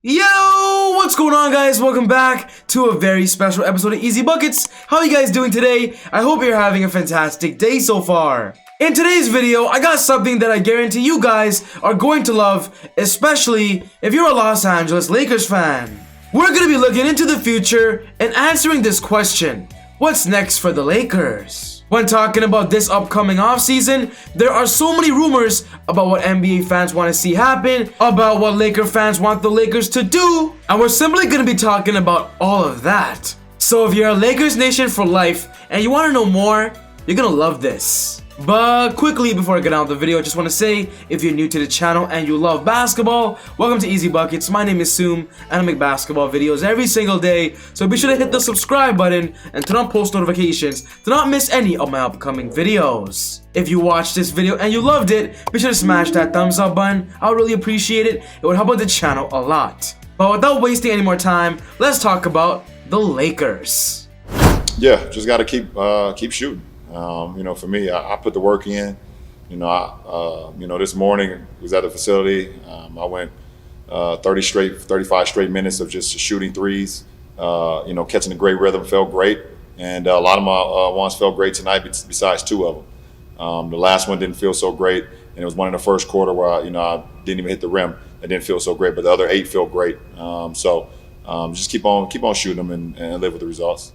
Yo, what's going on, guys? Welcome back to a very special episode of ezBUCKETz. How are you guys doing today? I hope you're having a fantastic day so far. In today's video, I got something that I guarantee you guys are going to love, especially if you're a Los Angeles Lakers fan. We're going to be looking into the future and answering this question: what's next for the Lakers? When talking about this upcoming offseason, there are so many rumors about what NBA fans want to see happen, about what Laker fans want the Lakers to do, and we're simply going to be talking about all of that. So if you're a Lakers Nation for life and you want to know more, you're going to love this. But quickly, before I get on with the video, I just want to say, if you're new to the channel and you love basketball, welcome to ezBUCKETz. My name is Soom, and I make basketball videos every single day, so be sure to hit the subscribe button and turn on post notifications to not miss any of my upcoming videos. If you watched this video and you loved it, be sure to smash that thumbs up button. I would really appreciate it. It would help out the channel a lot. But without wasting any more time, let's talk about the Lakers. Yeah, just got to keep shooting. For me, I put the work in. This morning was at the facility. I went 35 straight minutes of just shooting threes. Catching a great rhythm, felt great, and a lot of my ones felt great tonight. Besides two of them, the last one didn't feel so great, and it was one in the first quarter where I didn't even hit the rim. It didn't feel so great, but the other 8 felt great. Just keep on shooting them and live with the results.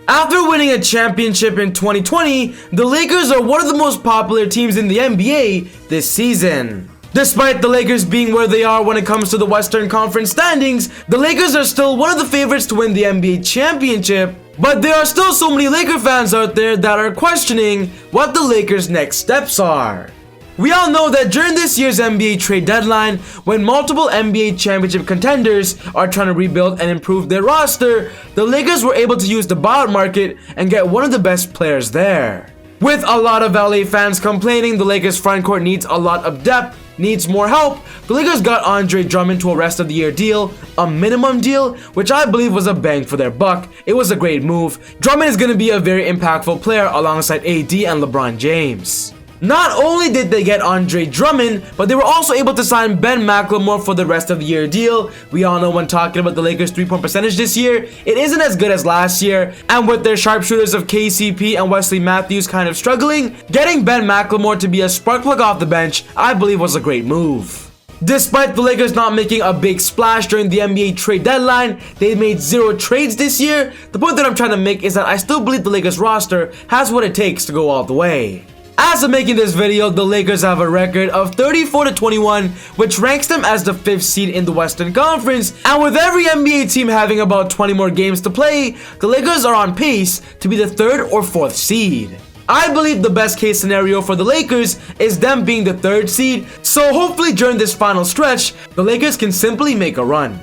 After winning a championship in 2020, the Lakers are one of the most popular teams in the NBA this season. Despite the Lakers being where they are when it comes to the Western Conference standings, the Lakers are still one of the favorites to win the NBA championship. But there are still so many Laker fans out there that are questioning what the Lakers' next steps are. We all know that during this year's NBA trade deadline, when multiple NBA championship contenders are trying to rebuild and improve their roster, the Lakers were able to use the buyout market and get one of the best players there. With a lot of LA fans complaining the Lakers frontcourt needs a lot of depth, needs more help, the Lakers got Andre Drummond to a rest of the year deal, a minimum deal, which I believe was a bang for their buck. It was a great move. Drummond is going to be a very impactful player alongside AD and LeBron James. Not only did they get Andre Drummond, but they were also able to sign Ben McLemore for the rest of the year deal. We all know when talking about the Lakers' three-point percentage this year, it isn't as good as last year, and with their sharpshooters of KCP and Wesley Matthews kind of struggling, getting Ben McLemore to be a spark plug off the bench, I believe was a great move. Despite the Lakers not making a big splash during the NBA trade deadline, they made 0 trades this year. The point that I'm trying to make is that I still believe the Lakers roster has what it takes to go all the way. As of making this video, the Lakers have a record of 34-21, which ranks them as the 5th seed in the Western Conference, and with every NBA team having about 20 more games to play, the Lakers are on pace to be the 3rd or 4th seed. I believe the best case scenario for the Lakers is them being the 3rd seed, so hopefully during this final stretch, the Lakers can simply make a run.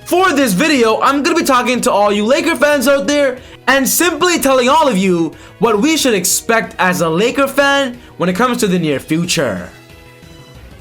For this video, I'm going to be talking to all you Laker fans out there and simply telling all of you what we should expect as a Laker fan when it comes to the near future.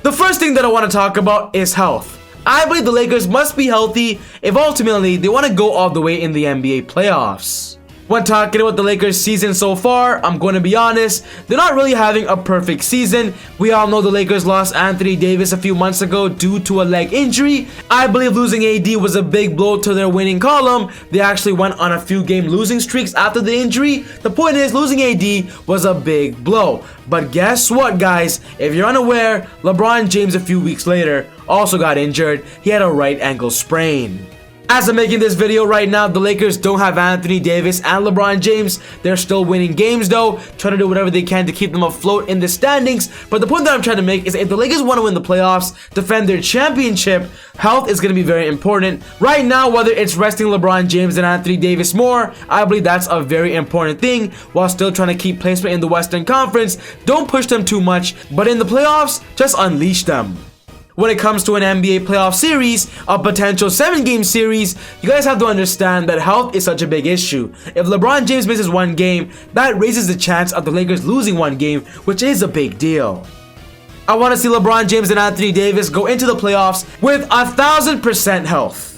The first thing that I want to talk about is health. I believe the Lakers must be healthy if ultimately they want to go all the way in the NBA playoffs. When talking about the Lakers season so far, I'm going to be honest, they're not really having a perfect season. We all know the Lakers lost Anthony Davis a few months ago due to a leg injury. I believe losing AD was a big blow to their winning column. They actually went on a few game losing streaks after the injury. The point is, losing AD was a big blow. But guess what, guys? If you're unaware, LeBron James a few weeks later also got injured. He had a right ankle sprain. As I'm making this video right now, the Lakers don't have Anthony Davis and LeBron James. They're still winning games though, trying to do whatever they can to keep them afloat in the standings. But the point that I'm trying to make is if the Lakers want to win the playoffs, defend their championship, health is going to be very important. Right now, whether it's resting LeBron James and Anthony Davis more, I believe that's a very important thing while still trying to keep placement in the Western Conference. Don't push them too much, but in the playoffs, just unleash them. When it comes to an NBA playoff series, a potential 7-game series, you guys have to understand that health is such a big issue. If LeBron James misses one game, that raises the chance of the Lakers losing one game, which is a big deal. I want to see LeBron James and Anthony Davis go into the playoffs with 1,000% health.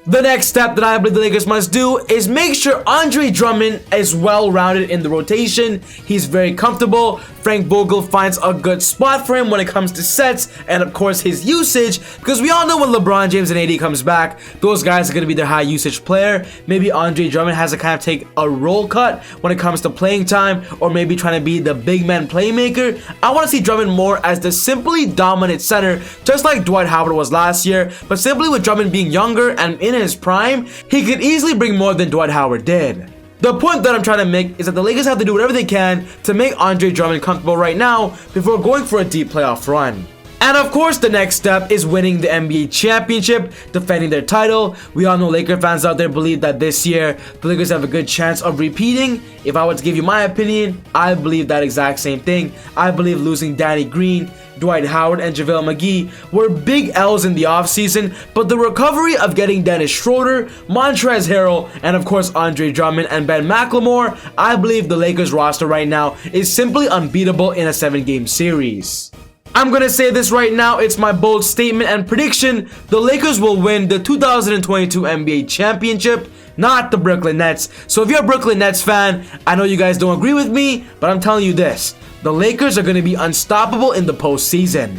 The next step that I believe the Lakers must do is make sure Andre Drummond is well-rounded in the rotation. He's very comfortable. Frank Vogel finds a good spot for him when it comes to sets and of course his usage, because we all know when LeBron James and AD comes back, those guys are going to be their high usage player. Maybe Andre Drummond has to kind of take a role cut when it comes to playing time, or maybe trying to be the big man playmaker. I want to see Drummond more as the simply dominant center, just like Dwight Howard was last year, but simply with Drummond being younger and in his prime, he could easily bring more than Dwight Howard did. The point that I'm trying to make is that the Lakers have to do whatever they can to make Andre Drummond comfortable right now before going for a deep playoff run. And of course, the next step is winning the NBA championship, defending their title. We all know Laker fans out there believe that this year, the Lakers have a good chance of repeating. If I were to give you my opinion, I believe that exact same thing. I believe losing Danny Green, Dwight Howard, and JaVale McGee were big L's in the offseason, but the recovery of getting Dennis Schroeder, Montrezl Harrell, and of course Andre Drummond and Ben McLemore, I believe the Lakers roster right now is simply unbeatable in a 7-game series. I'm gonna say this right now, it's my bold statement and prediction: the Lakers will win the 2022 NBA championship, not the Brooklyn Nets. So if you're a Brooklyn Nets fan, I know you guys don't agree with me, but I'm telling you this: the Lakers are gonna be unstoppable in the postseason.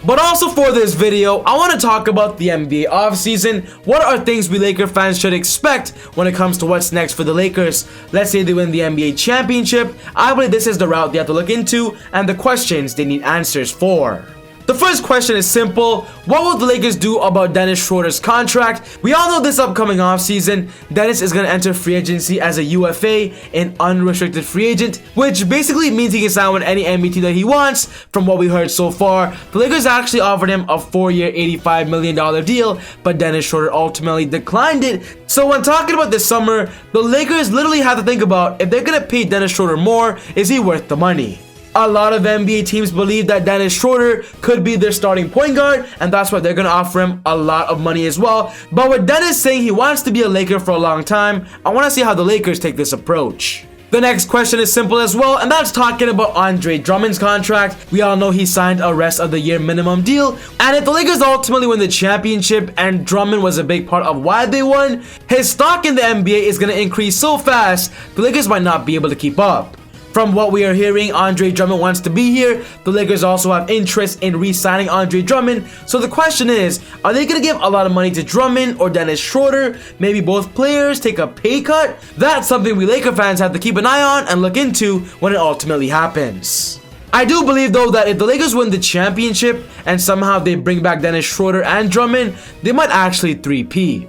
But also for this video, I want to talk about the NBA offseason. What are things we Laker fans should expect when it comes to what's next for the Lakers? Let's say they win the NBA championship. I believe this is the route they have to look into and the questions they need answers for. The first question is simple: what will the Lakers do about Dennis Schroeder's contract? We all know this upcoming offseason, Dennis is going to enter free agency as a UFA, an unrestricted free agent, which basically means he can sign with any NBA team that he wants. From what we heard so far, the Lakers actually offered him a 4-year, $85 million deal, but Dennis Schroeder ultimately declined it. So when talking about this summer, the Lakers literally have to think about, if they're going to pay Dennis Schroeder more, is he worth the money? A lot of NBA teams believe that Dennis Schroeder could be their starting point guard, and that's why they're going to offer him a lot of money as well. But with Dennis saying he wants to be a Laker for a long time, I want to see how the Lakers take this approach. The next question is simple as well, and that's talking about Andre Drummond's contract. We all know he signed a rest of the year minimum deal, and if the Lakers ultimately win the championship and Drummond was a big part of why they won, his stock in the NBA is going to increase so fast, the Lakers might not be able to keep up. From what we are hearing, Andre Drummond wants to be here. The Lakers also have interest in re-signing Andre Drummond. So the question is, are they going to give a lot of money to Drummond or Dennis Schroeder? Maybe both players take a pay cut? That's something we Laker fans have to keep an eye on and look into when it ultimately happens. I do believe though that if the Lakers win the championship and somehow they bring back Dennis Schroeder and Drummond, they might actually 3-peat.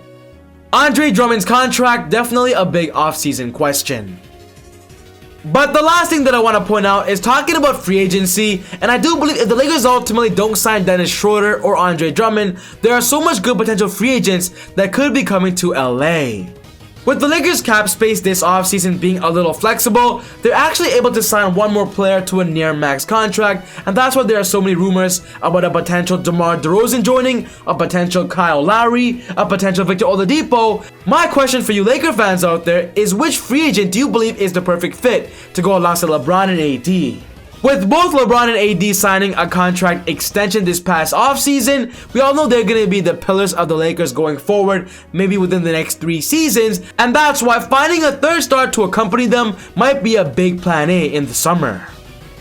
Andre Drummond's contract, definitely a big offseason question. But the last thing that I want to point out is talking about free agency, and I do believe if the Lakers ultimately don't sign Dennis Schroeder or Andre Drummond, there are so much good potential free agents that could be coming to LA. With the Lakers cap space this offseason being a little flexible, they're actually able to sign one more player to a near max contract, and that's why there are so many rumors about a potential DeMar DeRozan joining, a potential Kyle Lowry, a potential Victor Oladipo. My question for you Laker fans out there is, which free agent do you believe is the perfect fit to go alongside LeBron and AD? With both LeBron and AD signing a contract extension this past offseason, we all know they're going to be the pillars of the Lakers going forward, maybe within the next 3 seasons, and that's why finding a third star to accompany them might be a big plan A in the summer.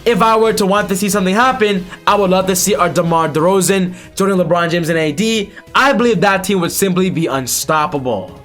If I were to want to see something happen, I would love to see our DeMar DeRozan joining LeBron James and AD. I believe that team would simply be unstoppable.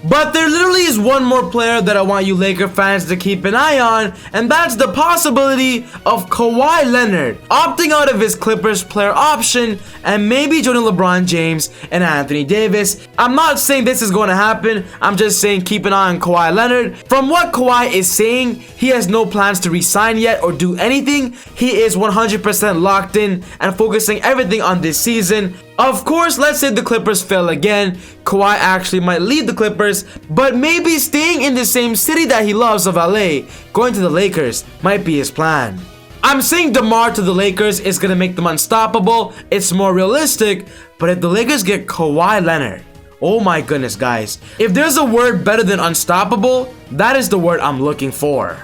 But there literally is one more player that I want you Laker fans to keep an eye on, and that's the possibility of Kawhi Leonard opting out of his Clippers player option and maybe joining LeBron James and Anthony Davis. I'm not saying this is going to happen, I'm just saying keep an eye on Kawhi Leonard. From what Kawhi is saying, he has no plans to resign yet or do anything. He is 100% locked in and focusing everything on this season. Of course, let's say the Clippers fail again, Kawhi actually might leave the Clippers, but maybe staying in the same city that he loves of LA, going to the Lakers, might be his plan. I'm saying DeMar to the Lakers is going to make them unstoppable, it's more realistic, but if the Lakers get Kawhi Leonard, oh my goodness guys, if there's a word better than unstoppable, that is the word I'm looking for.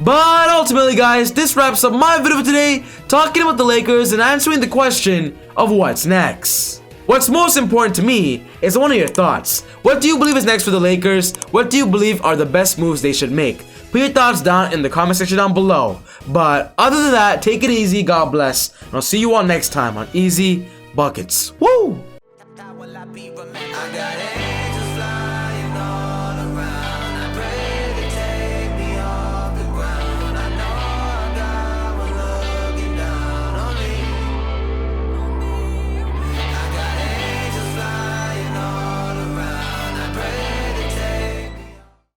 But ultimately guys, this wraps up my video for today, talking about the Lakers and answering the question of what's next. What's most important to me is one of your thoughts. What do you believe is next for the Lakers? What do you believe are the best moves they should make? Put your thoughts down in the comment section down below. But other than that, take it easy, God bless, and I'll see you all next time on Easy Buckets. Woo!